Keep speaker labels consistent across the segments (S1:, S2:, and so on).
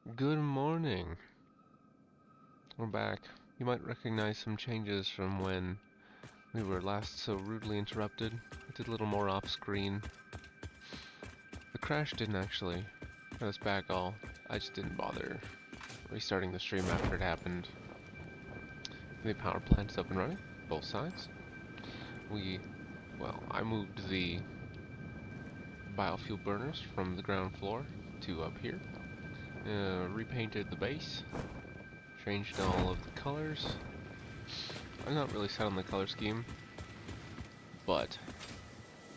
S1: Good morning. We're back. You might recognize some changes from when we were last so rudely interrupted. I did a little more off-screen. The crash didn't actually get us back all. I just didn't bother restarting the stream after it happened. The power plant's up and running, both sides. I moved the biofuel burners from the ground floor to up here. Repainted the base. Changed all of the colors. I'm not really set on the color scheme, but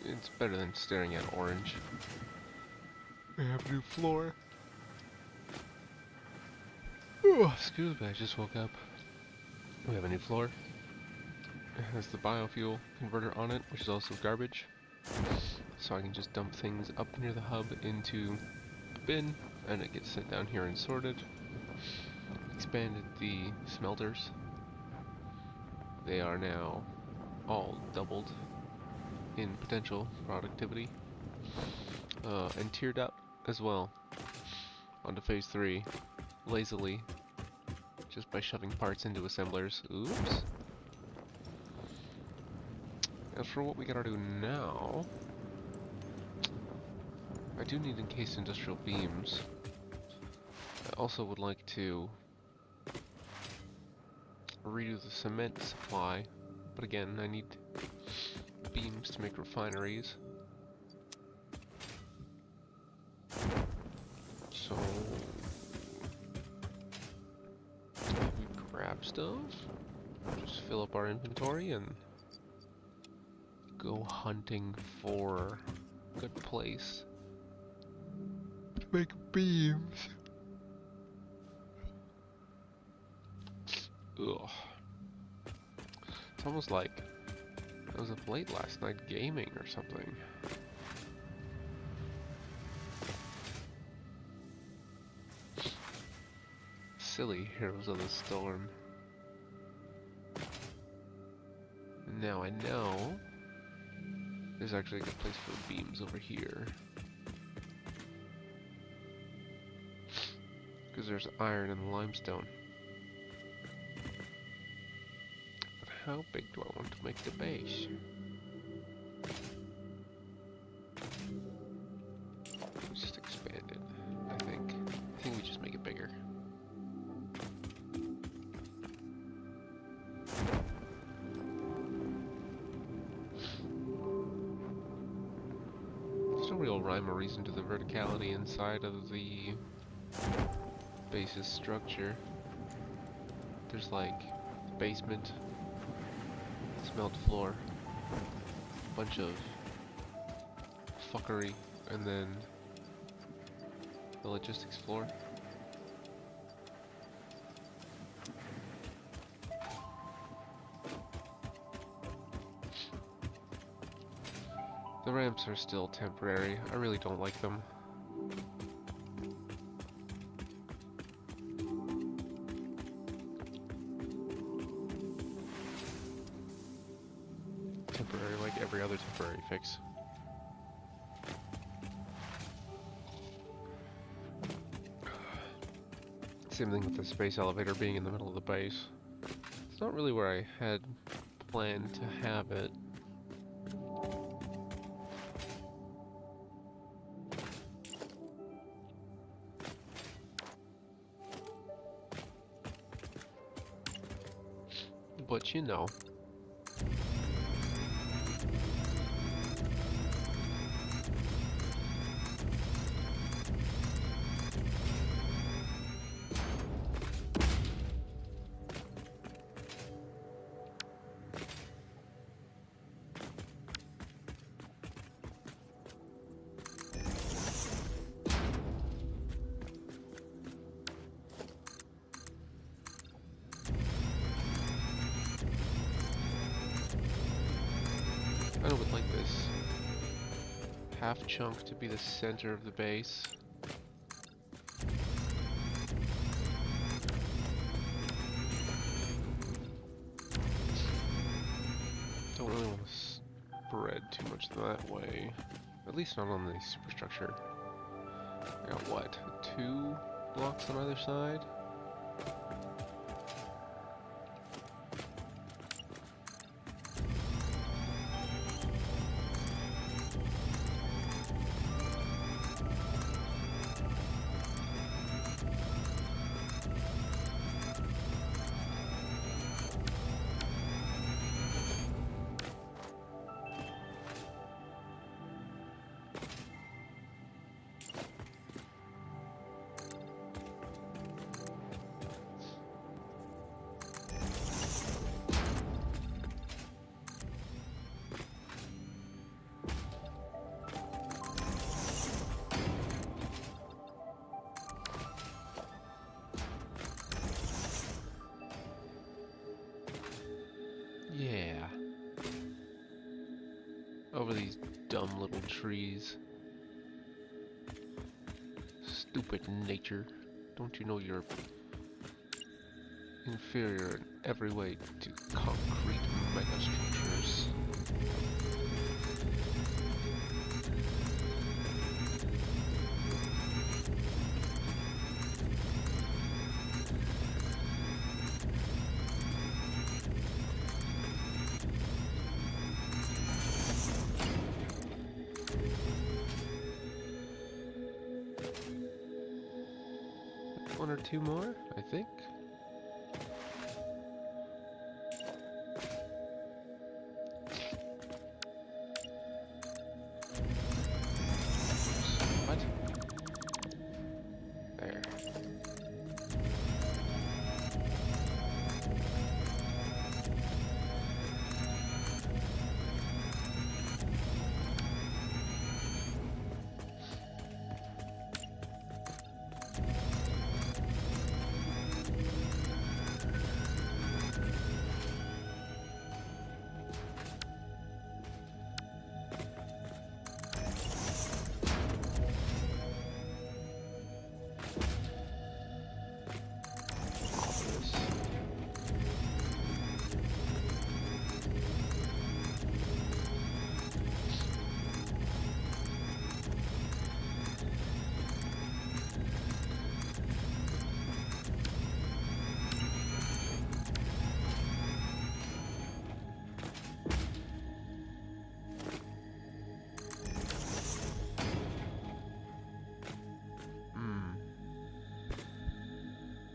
S1: it's better than staring at orange. We have a new floor. Oh, excuse me, I just woke up. We have a new floor. It has the biofuel converter on it, which is also garbage. So I can just dump things up near the hub into a bin, and it gets sent down here and sorted. Expanded the smelters. They are now all doubled in potential productivity. And tiered up as well onto phase 3 lazily, just by shoving parts into assemblers. Oops. As for what we gotta do now, I do need encased industrial beams. I also would like to redo the cement supply, but again, I need beams to make refineries. So we grab stuff, just fill up our inventory and go hunting for a good place to make beams. Ugh. It's almost like I was up late last night gaming or something. Silly Heroes of the Storm. Now I know there's actually a good place for beams over here. Because there's iron and limestone. But how big do I want to make the base? Just expand it, I think. I think we just make it bigger. There's no real rhyme or reason to the verticality inside of the base's structure. There's like the basement, smelt floor, bunch of fuckery, and then the logistics floor. The ramps are still temporary. I really don't like them. Temporary like every other temporary fix. Same thing with the space elevator being in the middle of the base. It's not really where I had planned to have it. But you know. I would like this half chunk to be the center of the base. Don't really want to spread too much that way. At least not on the superstructure. I got what? 2 blocks on either side. Yeah. Over these dumb little trees. Stupid nature. Don't you know you're inferior in every way to concrete megastructures? One or two more, I think. What? There.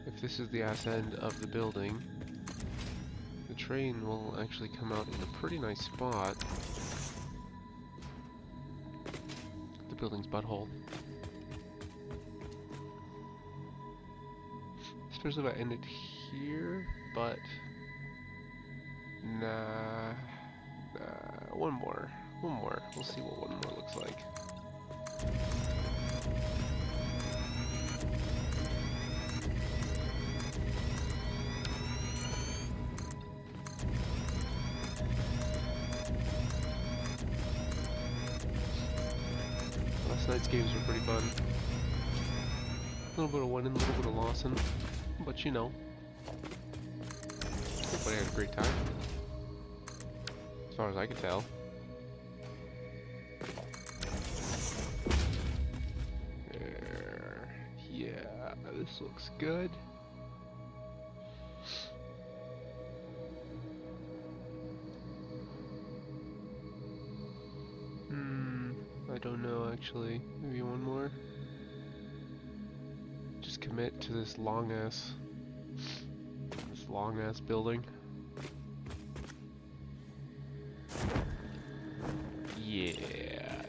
S1: If this is the ass end of the building, the train will actually come out in a pretty nice spot. The building's butthole. Especially if I end it here, but nah, one more. We'll see what one more looks like. Last night's games were pretty fun. A little bit of winning, a little bit of losing, but you know, everybody had a great time, as far as I could tell. There. Yeah, this looks good. I don't know actually. Maybe one more. Just commit to this long ass building. Yeah.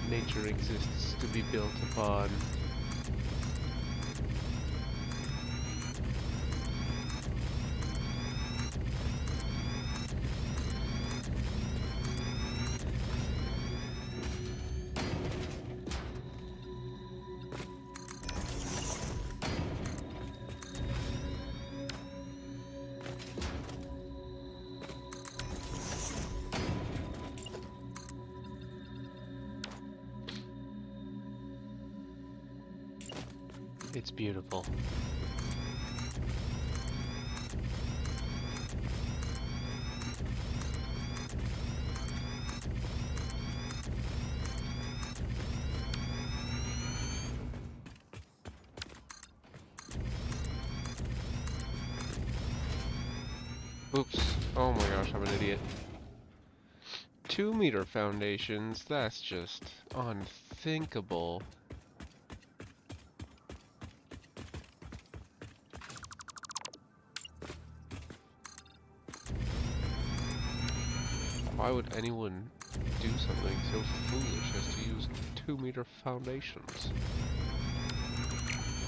S1: Nature exists to be built upon. It's beautiful. Oh my gosh, I'm an idiot. 2-meter foundations, that's just unthinkable. Why would anyone do something so foolish as to use 2-meter foundations?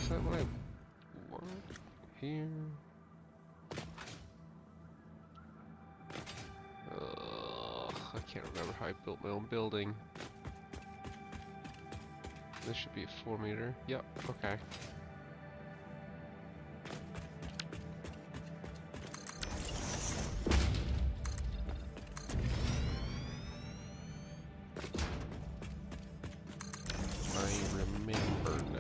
S1: Is that what I want here? I can't remember how I built my own building. This should be a 4-meter. Yep, okay. I remember now.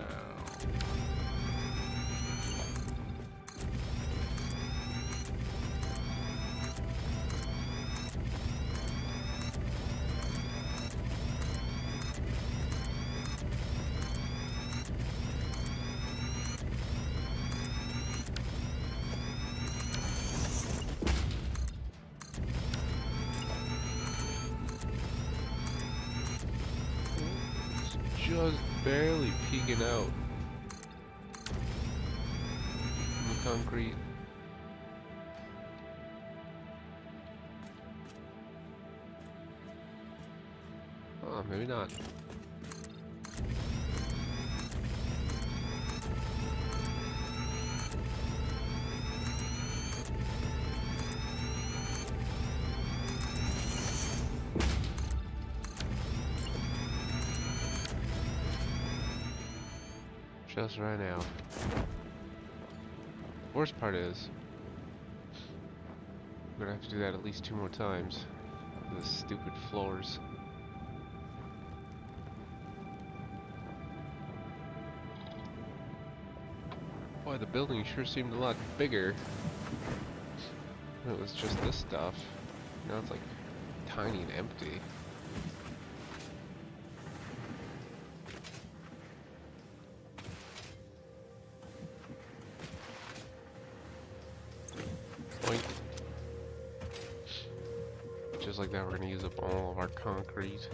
S1: Just barely peeking out in the concrete. Oh, maybe not. Just right now. Worst part is, I'm gonna have to do that at least 2 more times. The stupid floors. Boy, the building sure seemed a lot bigger when it was just this stuff. Now it's like tiny and empty. Boink. Just like that, we're gonna use up all of our concrete.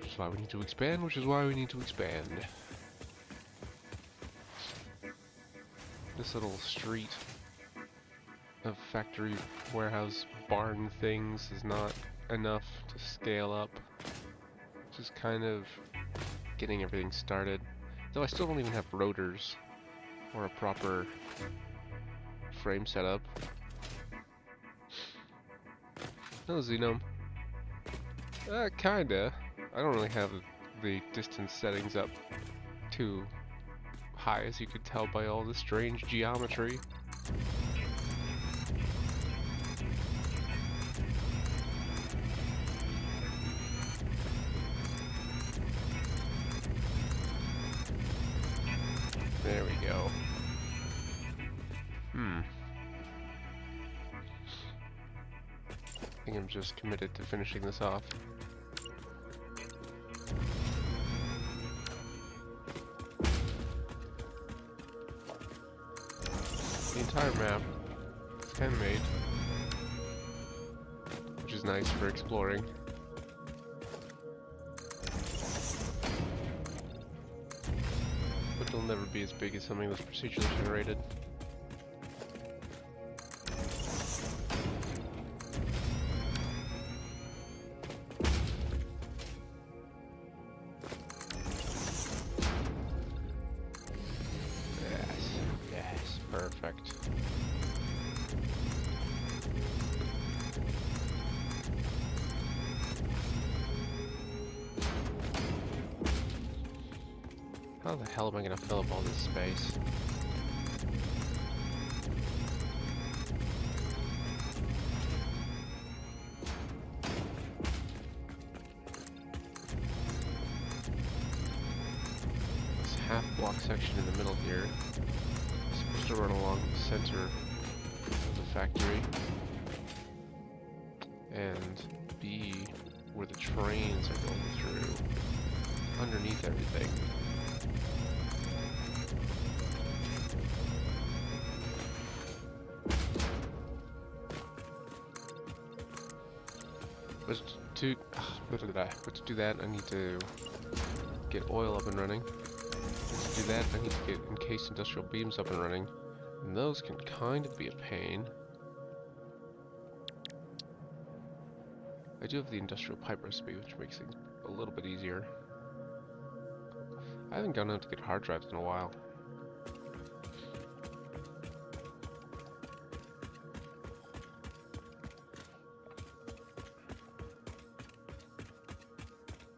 S1: Which is why we need to expand, which is why we need to expand. This little street of factory, warehouse, barn things is not enough to scale up. Just kind of getting everything started. Though I still don't even have rotors or a proper frame setup. No, Xenome. Kinda. I don't really have the distance settings up too high, as you could tell by all the strange geometry. There we go. I think I'm just committed to finishing this off. The entire map is handmade, which is nice for exploring. But it'll never be as big as something that's procedurally generated. Yes, perfect. How the hell am I gonna fill up all this space? This half-block section in the middle here is supposed to run along the center of the factory and be where the trains are going through, underneath everything. But to do that, I need to get oil up and running. To do that, I need to get encased industrial beams up and running. And those can kind of be a pain. I do have the industrial pipe recipe, which makes things a little bit easier. I haven't gone out to get hard drives in a while.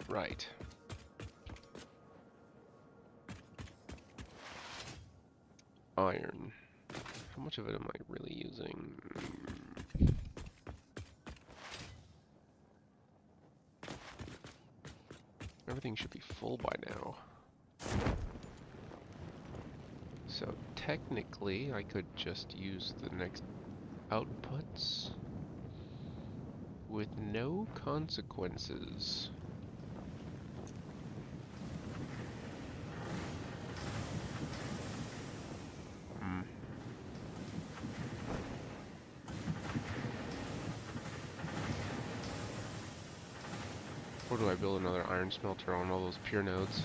S1: Right. Iron. How much of it am I really using? Everything should be full by now. So technically, I could just use the next outputs with no consequences. Or do I build another iron smelter on all those pure nodes?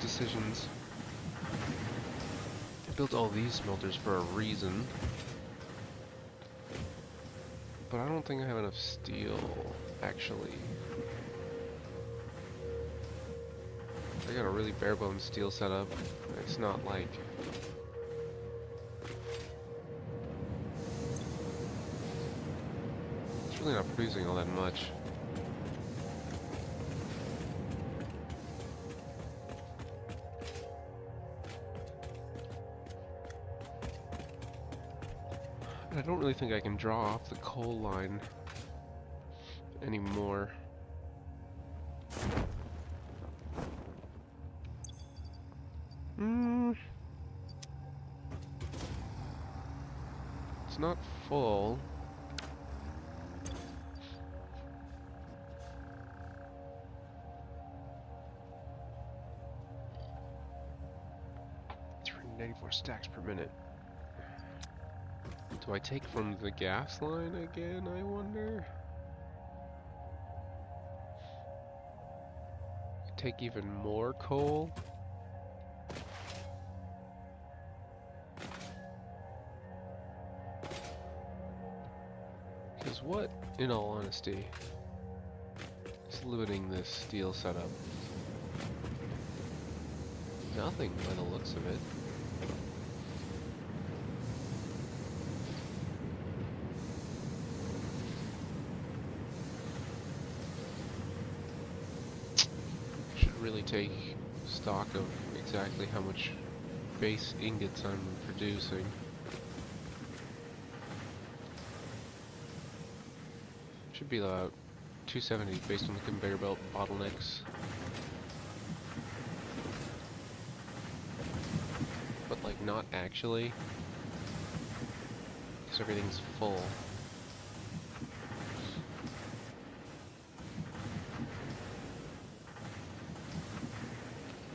S1: Decisions. I built all these smelters for a reason. But I don't think I have enough steel, actually. I got a really bare bones steel setup. It's not like... It's really not producing all that much. I don't really think I can draw off the coal line anymore. It's not full. It's 394 stacks per minute. Do I take from the gas line again, I wonder? Take even more coal? Because what, in all honesty, is limiting this steel setup? Nothing by the looks of it. Really take stock of exactly how much base ingots I'm producing. Should be about 270 based on the conveyor belt bottlenecks. But like not actually, because everything's full.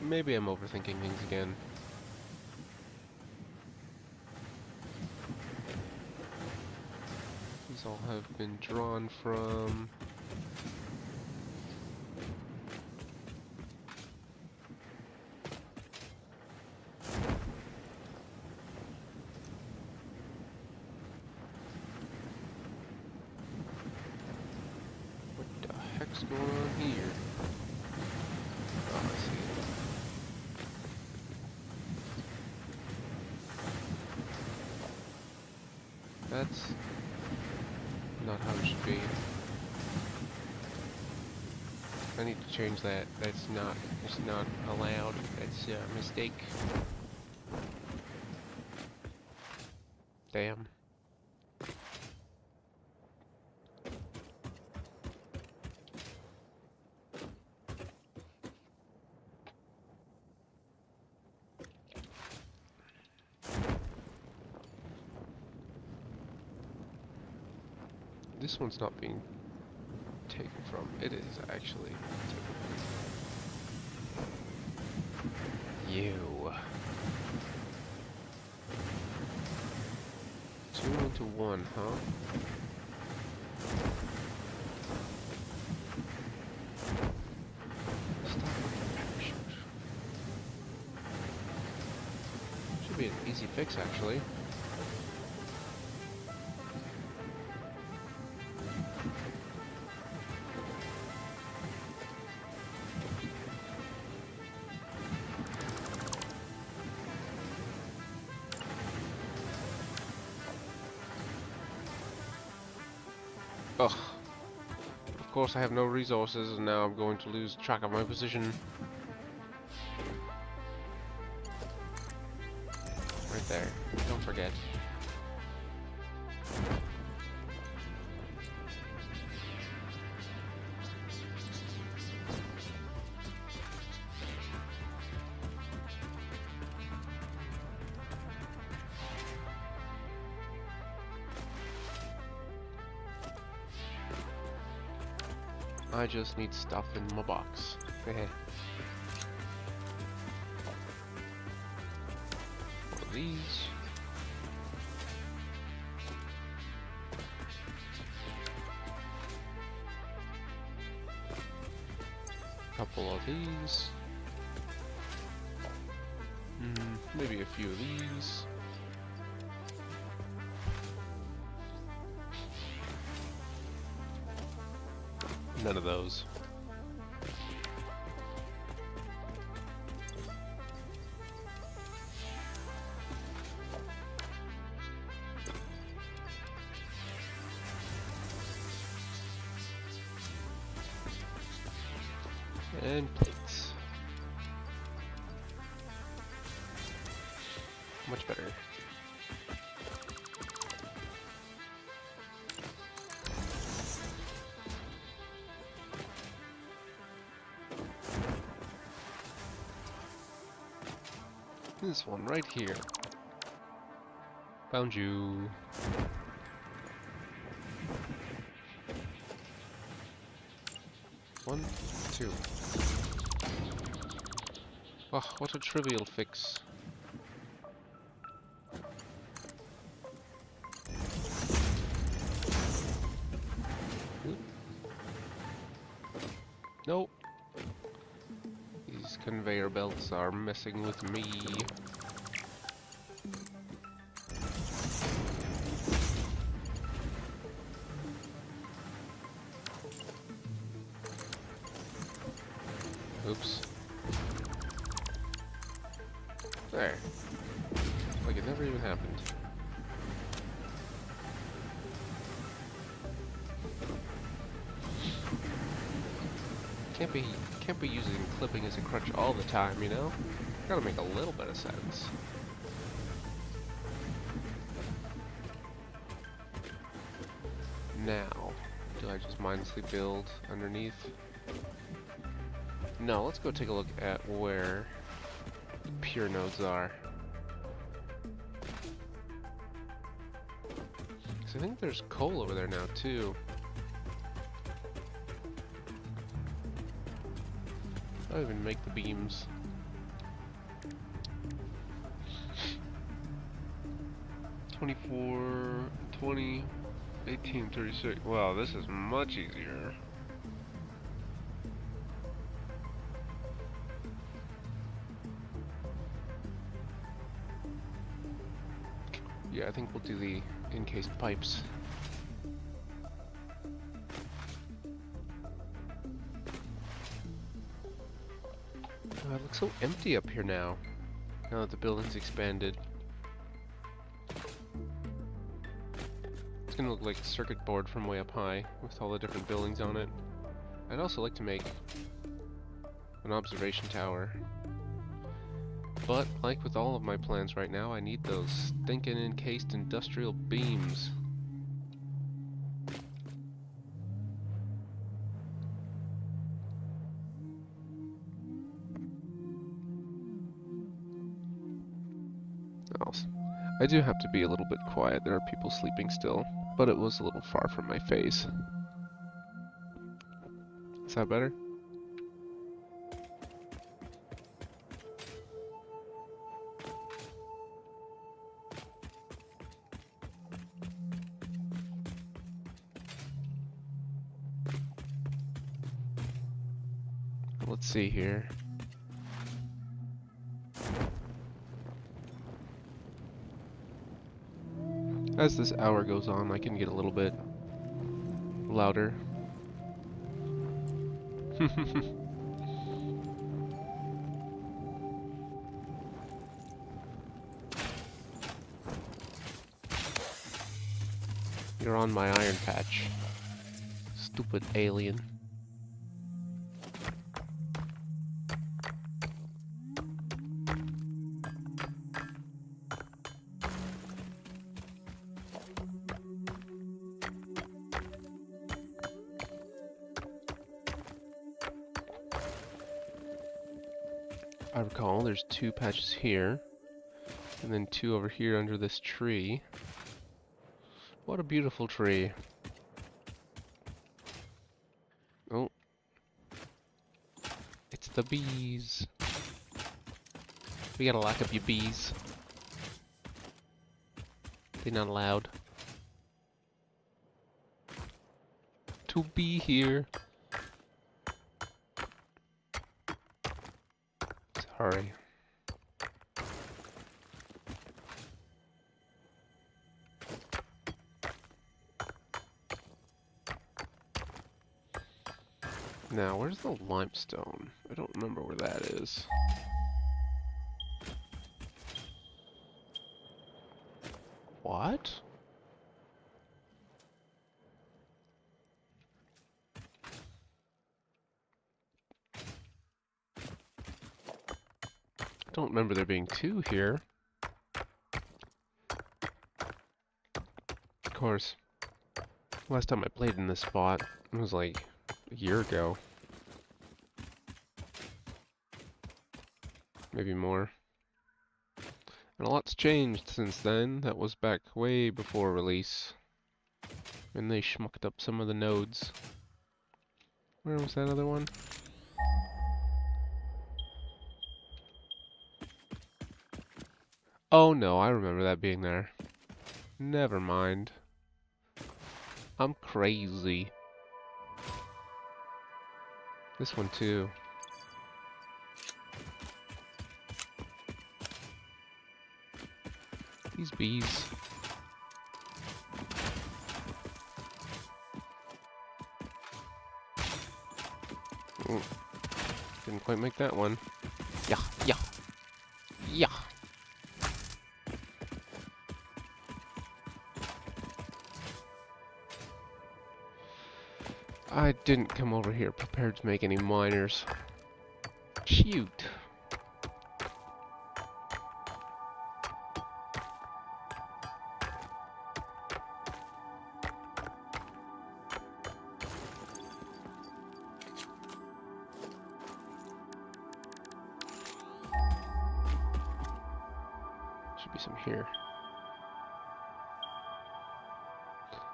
S1: Maybe I'm overthinking things again. These all have been drawn from... What the heck's going on here? Oh, I see it. That's not how it should be. I need to change that. It's not allowed. That's a mistake. Damn. This one's not being taken from. It is actually taken from. you. 2 into 1, huh? Stop with the parachute. Should be an easy fix, actually. Ugh. Of course I have no resources and now I'm going to lose track of my position. Right there. Don't forget. I just need stuff in my box. One of these. Couple of these. Maybe a few of these. None of those. And plates. Much better. This one right here. Found you. One, two. Oh, what a trivial fix. Nope. These conveyor belts are messing with me. Oops. There. Like it never even happened. Can't be using clipping as a crutch all the time, you know? Gotta make a little bit of sense. Now, do I just mindlessly build underneath? No, let's go take a look at where the pure nodes are. Because I think there's coal over there now, too. I'll even make the beams. $24, $20, $18, $36. Wow, this is much easier. Yeah, I think we'll do the encased pipes. It looks so empty up here now that the building's expanded. It's gonna look like a circuit board from way up high with all the different buildings on it. I'd also like to make an observation tower. But, like with all of my plans right now, I need those stinking encased industrial beams. I do have to be a little bit quiet. There are people sleeping still, but it was a little far from my face. Is that better? Let's see here. As this hour goes on, I can get a little bit louder. You're on my iron patch. Stupid alien. I recall there's 2 patches here, and then 2 over here under this tree. What a beautiful tree. Oh. It's the bees. We gotta lock up your bees. They're not allowed to be here. Sorry. Now, where's the limestone? I don't remember where that is. What? I don't remember there being 2 here. Of course, last time I played in this spot, it was like a year ago. Maybe more. And a lot's changed since then. That was back way before release. And they schmucked up some of the nodes. Where was that other one? Oh no, I remember that being there. Never mind. I'm crazy. This one too. These bees. Ooh. Didn't quite make that one. Yeah, yeah, yeah. I didn't come over here prepared to make any miners. Shoot. Should be some here.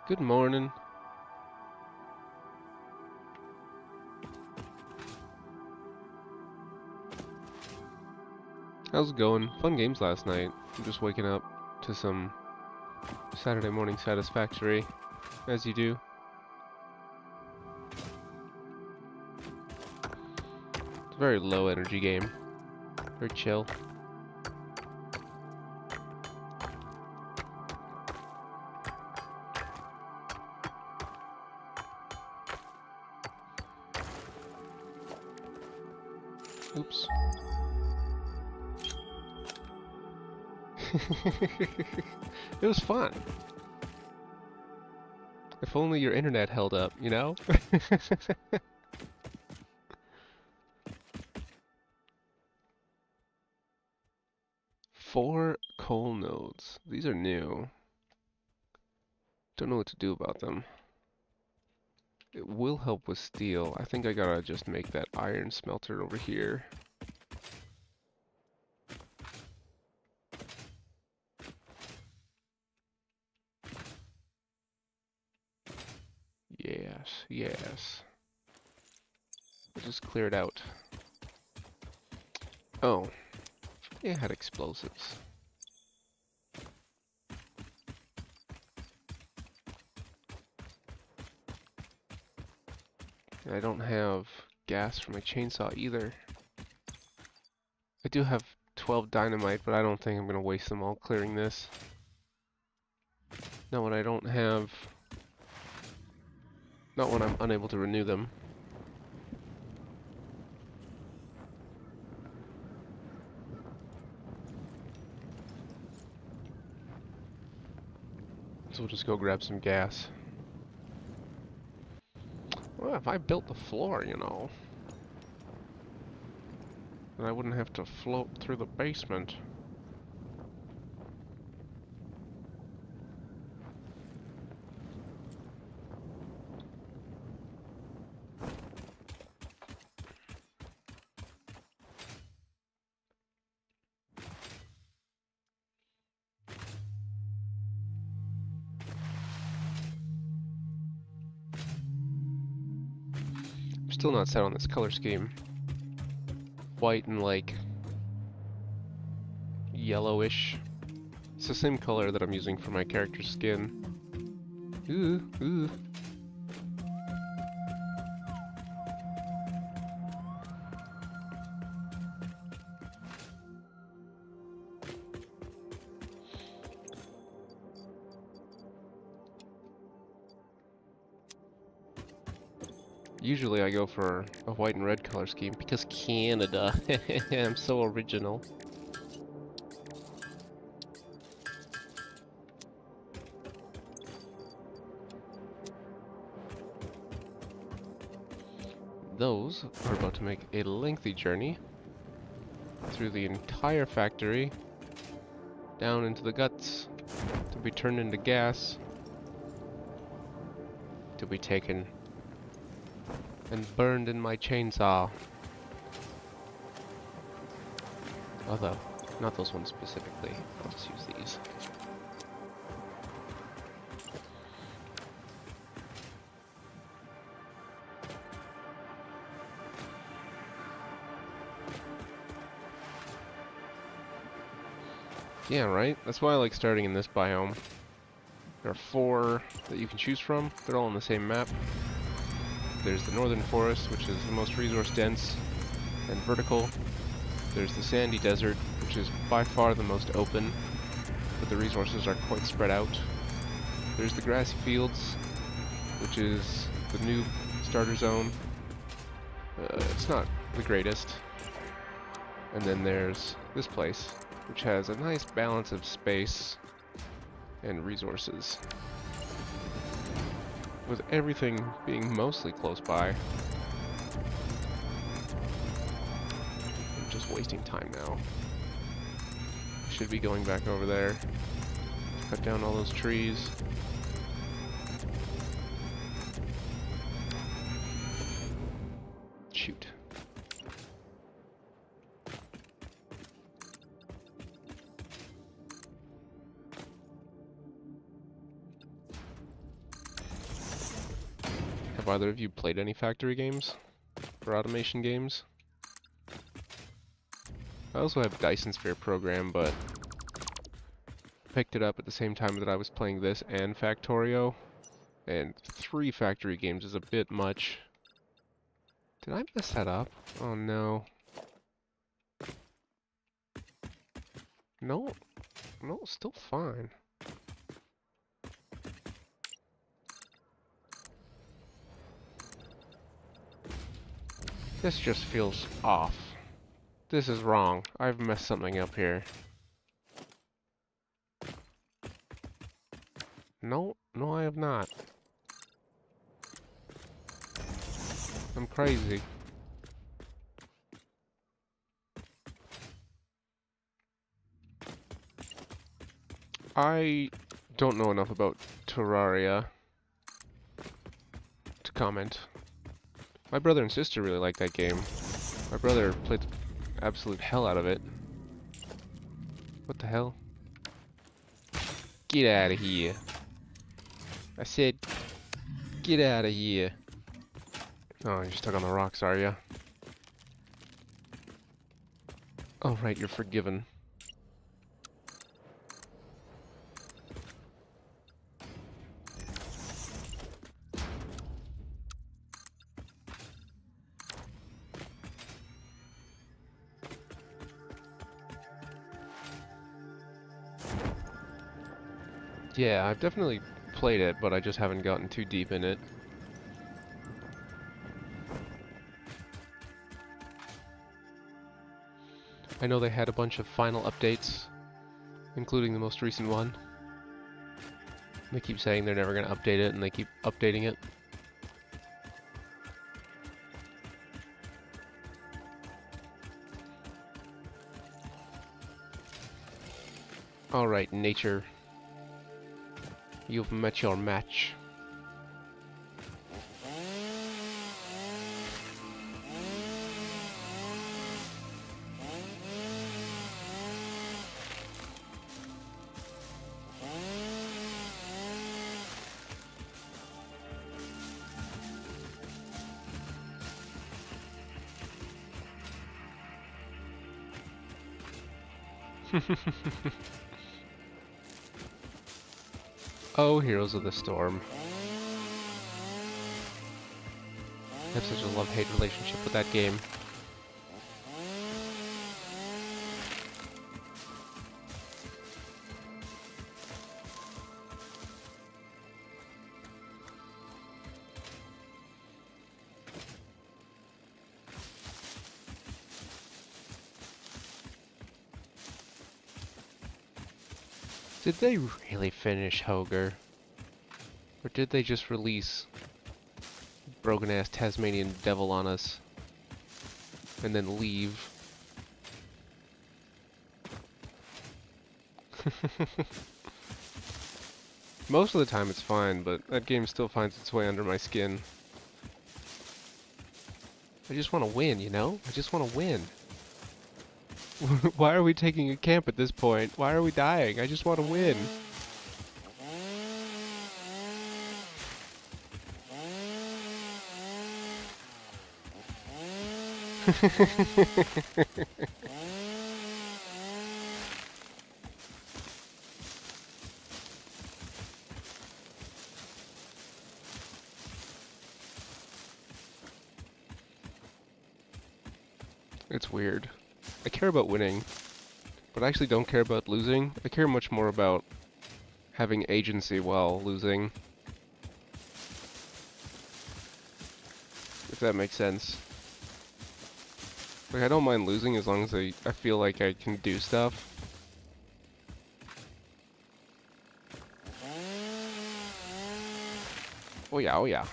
S1: Good morning. How's it going? Fun games last night. I'm just waking up to some Saturday morning Satisfactory, as you do. It's a very low energy game. Very chill. Oops. It was fun. If only your internet held up, you know? 4 coal nodes. These are new. Don't know what to do about them. It will help with steel. I think I gotta just make that iron smelter over here. Yes, yes. I'll just clear it out. Oh, it had explosives. I don't have gas for my chainsaw either. I do have 12 dynamite, but I don't think I'm going to waste them all clearing this. Not when I don't have... Not when I'm unable to renew them. So we'll just go grab some gas. Well, if I built the floor, you know, then I wouldn't have to float through the basement. I'm still not set on this color scheme. White and like yellowish. It's the same color that I'm using for my character's skin. Ooh, ooh. Usually I go for a white and red color scheme because Canada. I'm so original. Those are about to make a lengthy journey through the entire factory, down into the guts, to be turned into gas, to be taken and burned in my chainsaw. Although, not those ones specifically. I'll just use these. Yeah, right? That's why I like starting in this biome. There are 4 that you can choose from. They're all on the same map. There's the northern forest, which is the most resource dense and vertical. There's the sandy desert, which is by far the most open, but the resources are quite spread out. There's the grassy fields, which is the new starter zone. It's not the greatest. And then there's this place, which has a nice balance of space and resources, with everything being mostly close by. I'm just wasting time now. Should be going back over there, cut down all those trees. Shoot. Have either of you played any factory games? Or automation games? I also have Dyson Sphere Program, but picked it up at the same time that I was playing this and Factorio, and 3 factory games is a bit much. Did I mess that up? Oh no. No, no, still fine. This just feels off. This is wrong. I've messed something up here. No, no I have not. I'm crazy. I don't know enough about Terraria to comment. My brother and sister really like that game. My brother played the absolute hell out of it. What the hell? Get out of here. I said, get out of here. Oh, you're stuck on the rocks, are you? Oh, right, you're forgiven. Yeah, I've definitely played it, but I just haven't gotten too deep in it. I know they had a bunch of final updates, including the most recent one. They keep saying they're never going to update it, and they keep updating it. Alright, nature. You've met your match. Oh, Heroes of the Storm. I have such a love-hate relationship with that game. Did they really finish Hoger? Or did they just release broken-ass Tasmanian Devil on us and then leave? Most of the time it's fine, but that game still finds its way under my skin. I just want to win, you know? I just want to win. Why are we taking a camp at this point? Why are we dying? I just want to win. It's weird. I care about winning, but I actually don't care about losing. I care much more about having agency while losing. If that makes sense. Like, I don't mind losing as long as I feel like I can do stuff. Oh yeah, oh yeah.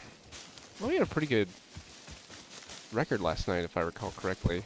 S1: Well, we had a pretty good record last night, if I recall correctly.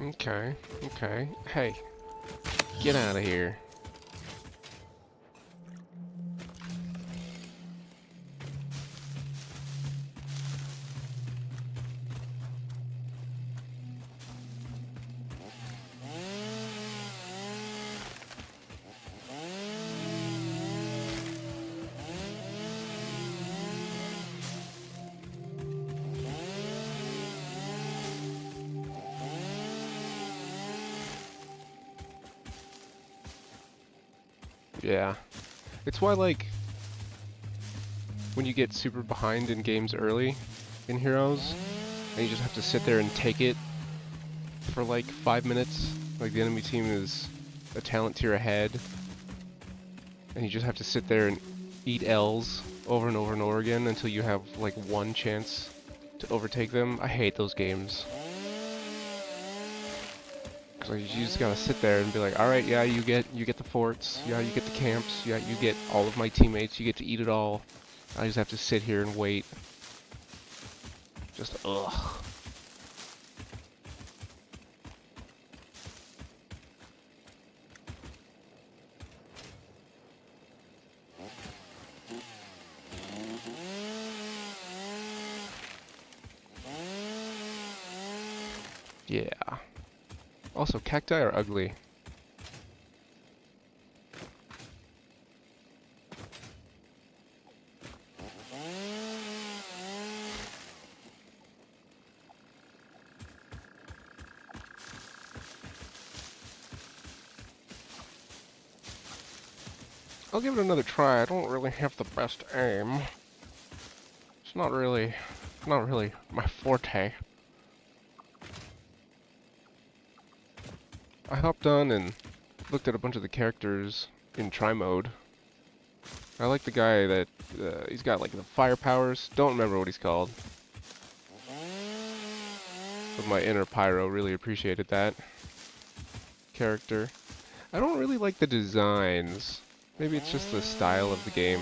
S1: Okay, okay. Hey, get out of here. Yeah. It's why, like, when you get super behind in games early in Heroes, and you just have to sit there and take it for like 5 minutes, like the enemy team is a talent tier ahead, and you just have to sit there and eat L's over and over and over again until you have like one chance to overtake them. I hate those games. Like, you just gotta sit there and be like, all right, yeah, you get the forts, yeah, you get the camps, yeah, you get all of my teammates, you get to eat it all. I just have to sit here and wait. Just ugh. Yeah. Also, cacti are ugly. I'll give it another try. I don't really have the best aim. It's not really my forte. I hopped on and looked at a bunch of the characters in try mode. I like the guy that, he's got like the fire powers. Don't remember what he's called. But my inner pyro really appreciated that character. I don't really like the designs. Maybe it's just the style of the game.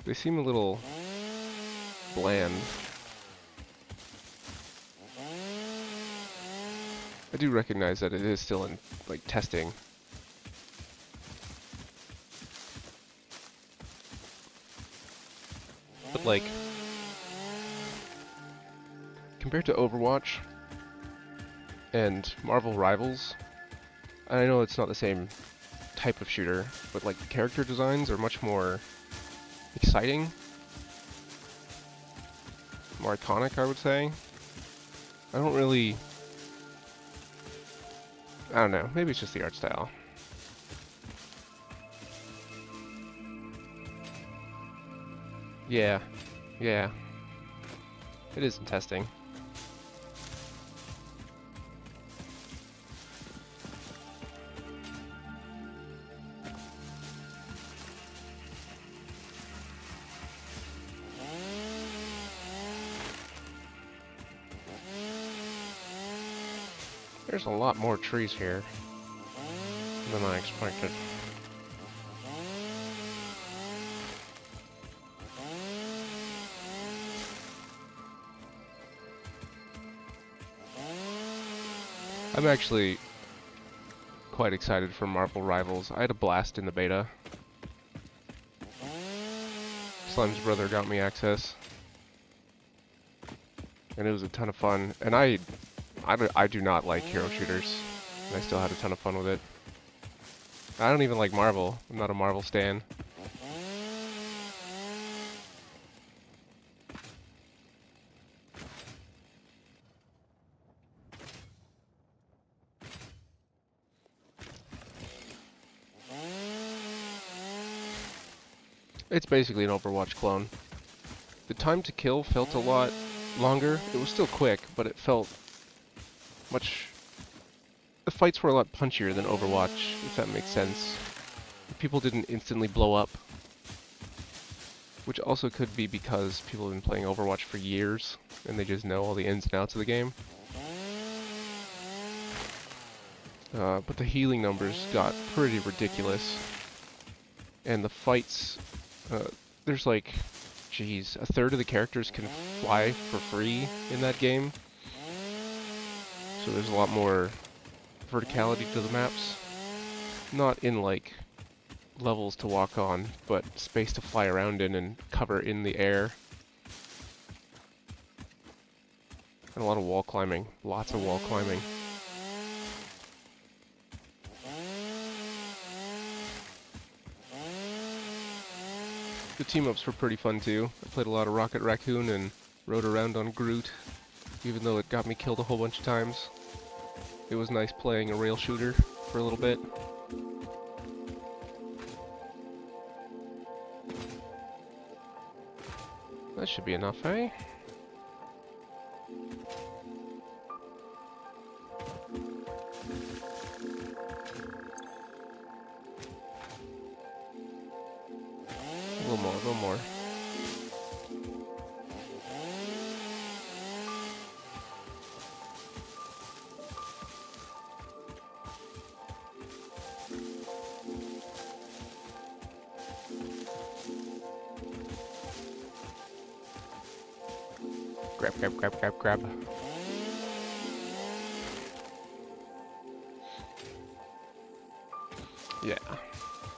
S1: They seem a little bland. I do recognize that it is still in, like, testing. But, like, compared to Overwatch and Marvel Rivals, I know it's not the same type of shooter, but, like, the character designs are much more exciting. More iconic, I would say. I don't know, maybe it's just the art style. Yeah. It is in testing. There's a lot more trees here than I expected. I'm actually quite excited for Marvel Rivals. I had a blast in the beta. Slime's brother got me access. And it was a ton of fun. And I do not like hero shooters. And I still had a ton of fun with it. I don't even like Marvel. I'm not a Marvel stan. It's basically an Overwatch clone. The time to kill felt a lot longer. It was still quick, but it felt much... The fights were a lot punchier than Overwatch, if that makes sense. People didn't instantly blow up. Which also could be because people have been playing Overwatch for years, and they just know all the ins and outs of the game. But the healing numbers got pretty ridiculous. And the fights... there's like... Jeez, a third of the characters can fly for free in that game. So there's a lot more verticality to the maps. Not in like levels to walk on, but space to fly around in and cover in the air. And a lot of wall climbing. Lots of wall climbing. The team-ups were pretty fun too. I played a lot of Rocket Raccoon and rode around on Groot, even though it got me killed a whole bunch of times. It was nice playing a rail shooter for a little bit. That should be enough, eh? A little more. Grab. Yeah.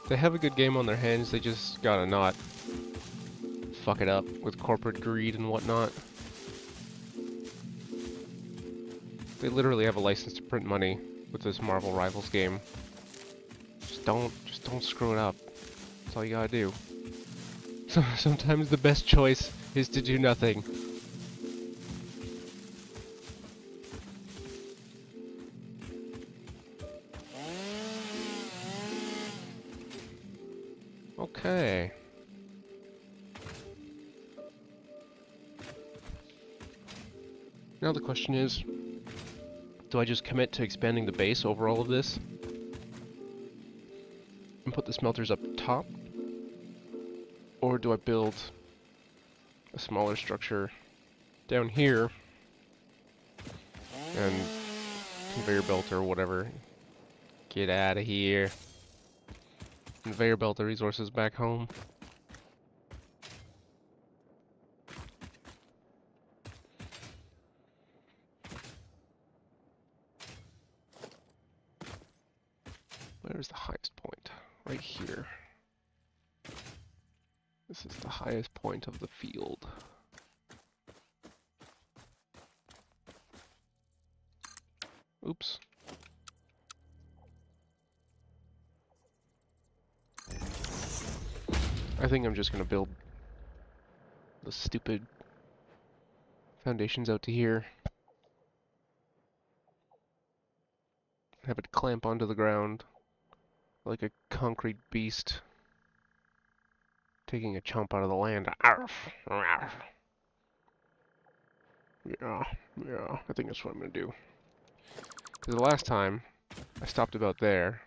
S1: They have a good game on their hands, they just gotta not fuck it up with corporate greed and whatnot. They literally have a license to print money with this Marvel Rivals game. Just don't screw it up. That's all you gotta do. So sometimes the best choice is to do nothing. Now the question is, do I just commit to expanding the base over all of this and put the smelters up top? Or do I build a smaller structure down here and conveyor belt or whatever? Get out of here. Conveyor belt the resources back home. Where's the highest point? Right here. This is the highest point of the field. Oops. I think I'm just gonna build the stupid foundations out to here. Have it clamp onto the ground like a concrete beast taking a chomp out of the land. Arf, arf. Yeah, I think that's what I'm gonna do. Because the last time, I stopped about there,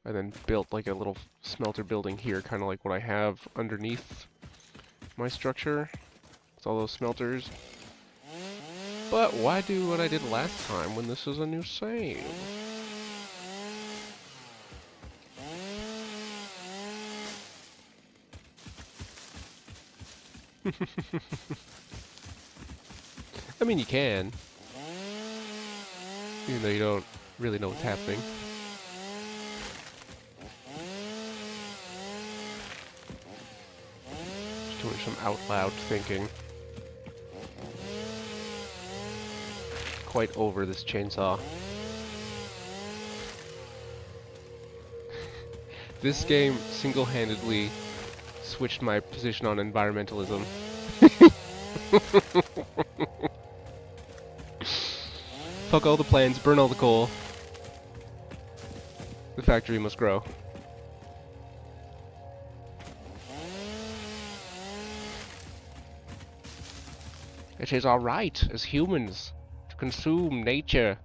S1: and then built like a little smelter building here, kind of like what I have underneath my structure. It's all those smelters. But why do what I did last time when this is a new save? I mean, you can. Even though you don't really know what's happening. Just doing some out loud thinking. Quite over this chainsaw. This game single-handedly switched my position on environmentalism. Fuck all the plans, burn all the coal. The factory must grow. It is our right as humans to consume nature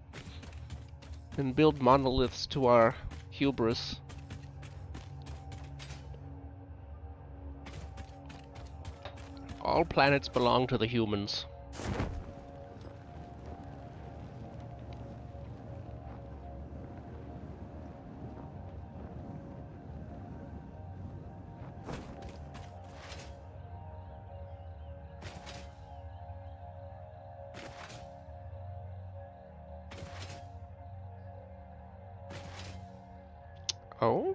S1: and build monoliths to our hubris. All planets belong to the humans. Oh?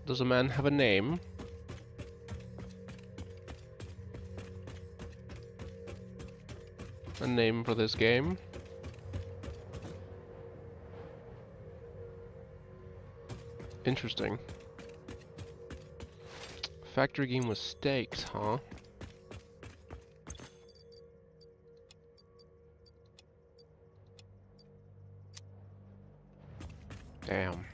S1: Does a man have a name? A name for this game? Interesting. Factory game with stakes, huh? Damn.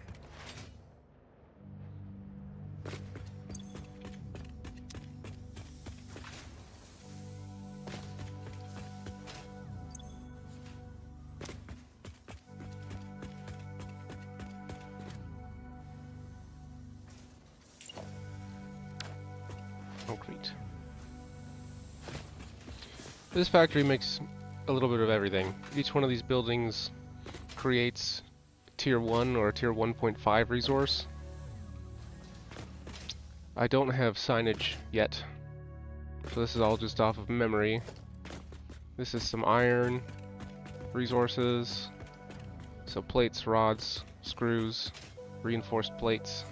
S1: Concrete. This factory makes a little bit of everything. Each one of these buildings creates tier 1 or tier 1.5 resource. I don't have signage yet, so this is all just off of memory. This is some iron resources, so plates, rods, screws, reinforced plates.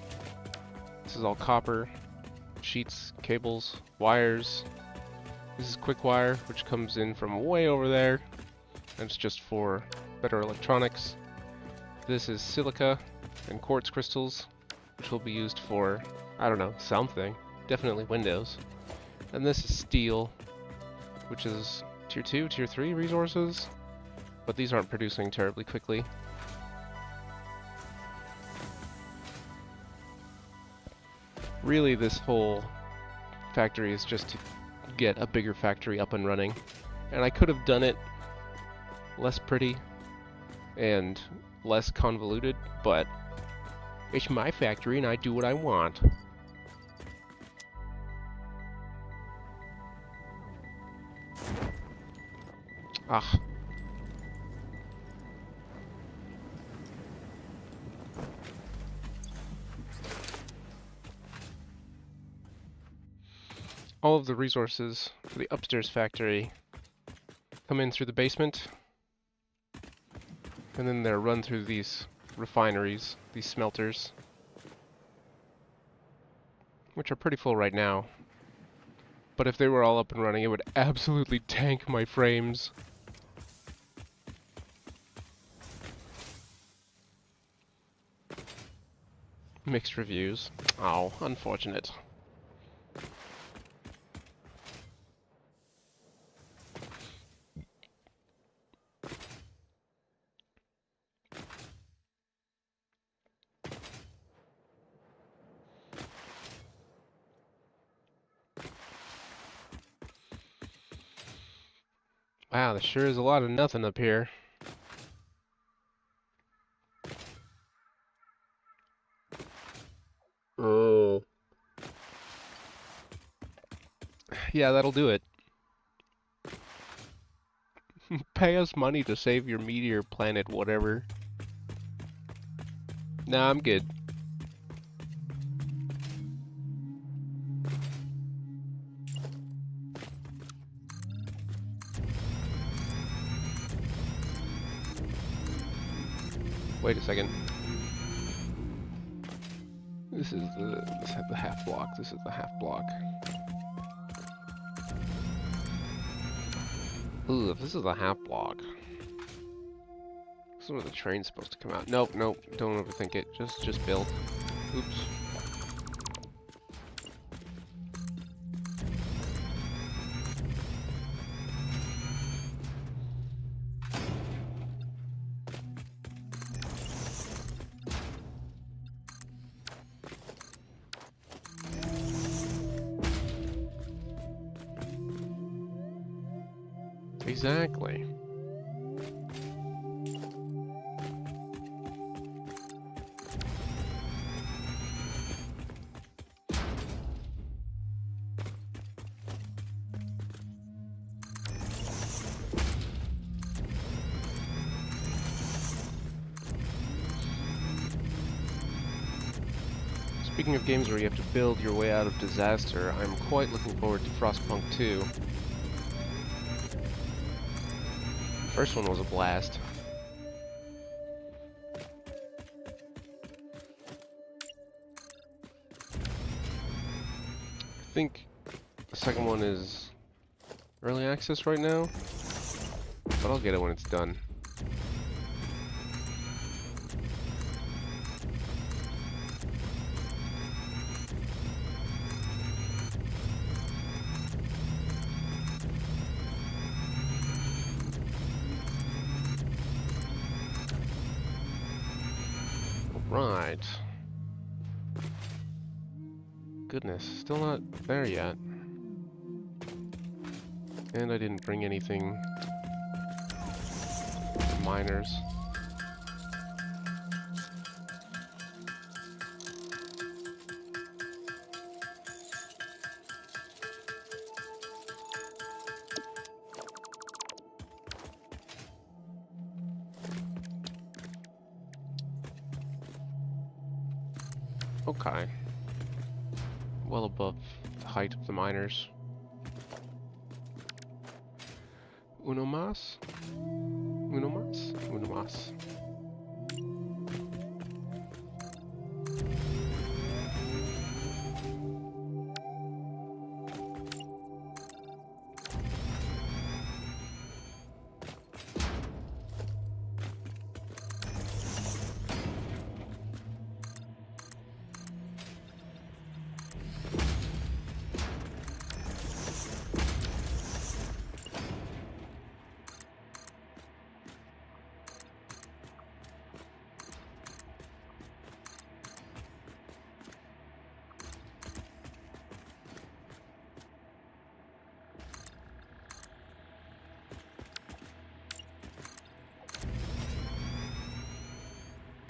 S1: This is all copper. Sheets, cables, wires. This is quick wire, which comes in from way over there, and it's just for better electronics. This is silica and quartz crystals, which will be used for, I don't know, something. Definitely windows. And this is steel, which is tier 2, tier 3 resources, but these aren't producing terribly quickly. Really, this whole factory is just to get a bigger factory up and running. And I could have done it less pretty and less convoluted, but it's my factory and I do what I want. Ah. All of the resources for the upstairs factory come in through the basement, and then they're run through these refineries, these smelters, which are pretty full right now. But if they were all up and running, it would absolutely tank my frames. Mixed reviews. Oh, unfortunate. Wow, there sure is a lot of nothing up here. Oh. Yeah, that'll do it. Pay us money to save your meteor planet, whatever. Nah, I'm good. Wait a second. This is the half block. This is the half block. Ooh, if this is the half block. This is where the train's supposed to come out. Nope, nope. Don't overthink it. Just build. Oops. Exactly. Speaking of games where you have to build your way out of disaster, I'm quite looking forward to Frostpunk 2. First one was a blast. I think the second one is early access right now, but I'll get it when it's done. Right. Goodness, still not there yet. And I didn't bring anything for miners. Okay. Well above the height of the miners. Uno más? Uno más? Uno más.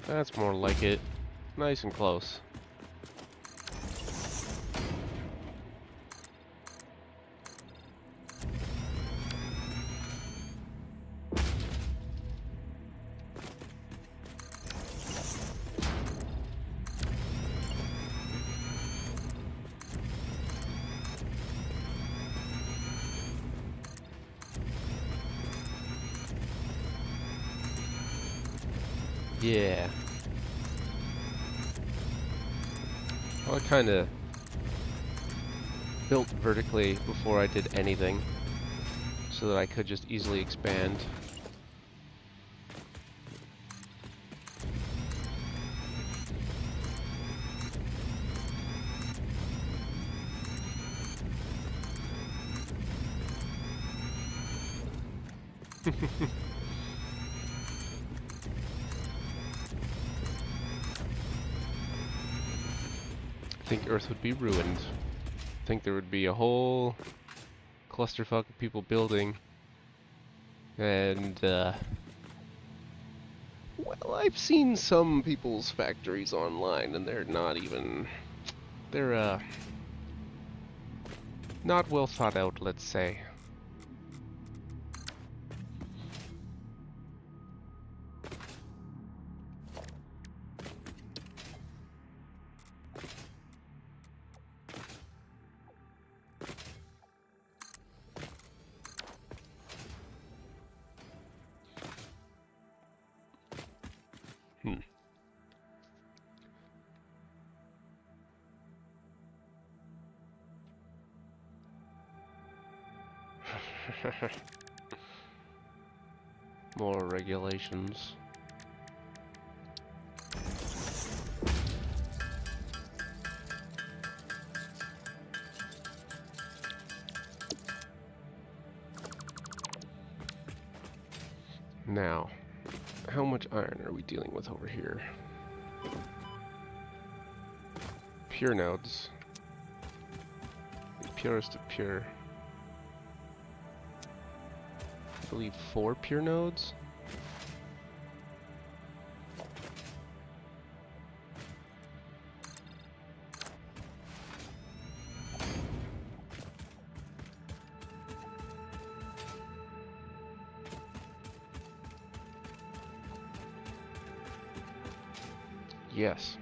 S1: That's more like it. Nice and close. Yeah. Well, I kind of built vertically before I did anything, so that I could just easily expand. I think Earth would be ruined. I think there would be a whole clusterfuck of people building, and well, I've seen some people's factories online, and they're not even, they're not well thought out, let's say. Hmm. More regulations. Now, how much iron are we dealing with over here? Pure nodes. The purest of pure. I believe 4 pure nodes? Yes.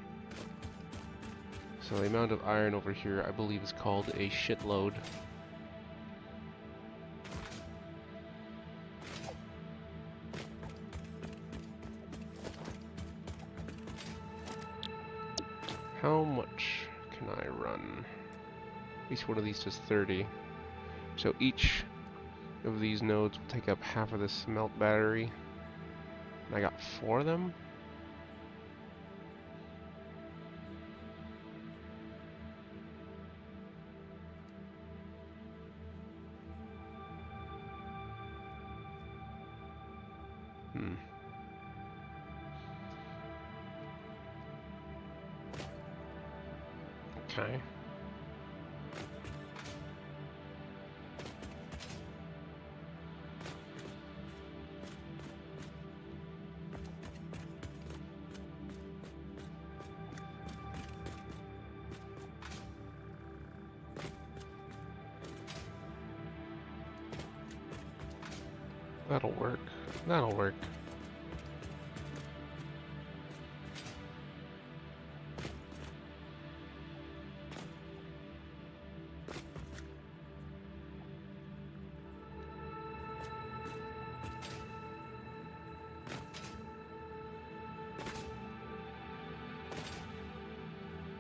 S1: So the amount of iron over here, I believe, is called a shitload. How much can I run? Each one of these does 30. So each of these nodes will take up half of the smelt battery. And I got 4 of them? Hmm. Okay. That'll work. That'll work.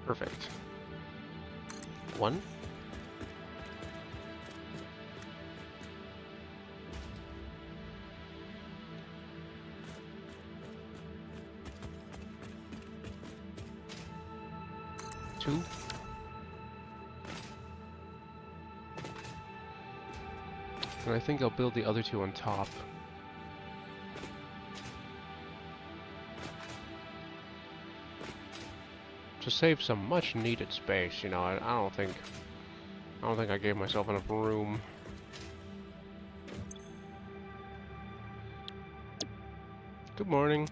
S1: Perfect. 1. 2. And I think I'll build the other 2 on top. To save some much needed space, you know. I don't think I gave myself enough room. Good morning.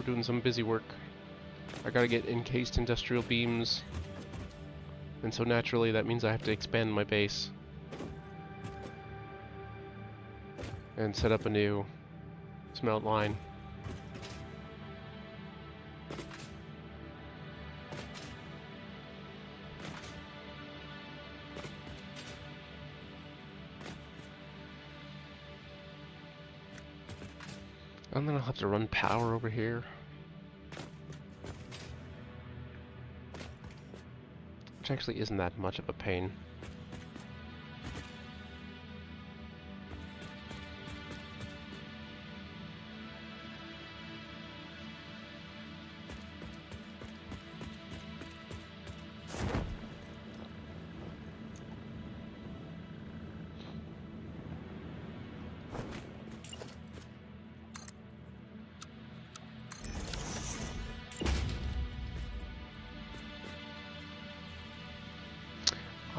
S1: doing some busy work. I gotta get encased industrial beams. And so naturally that means I have to expand my base. And set up a new smelt line. And then I'll have to run power over here. Which actually isn't that much of a pain.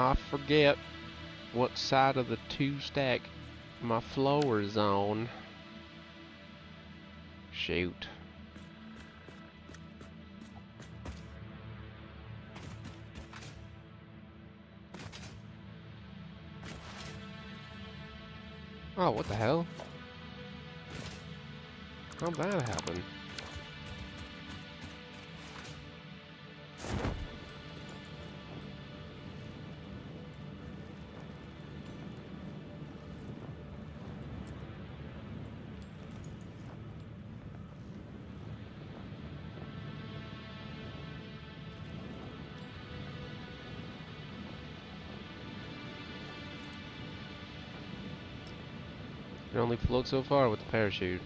S1: I forget what side of the 2-stack my floor is on. Shoot. Oh, what the hell? How'd that happen? You can only float so far with the parachute.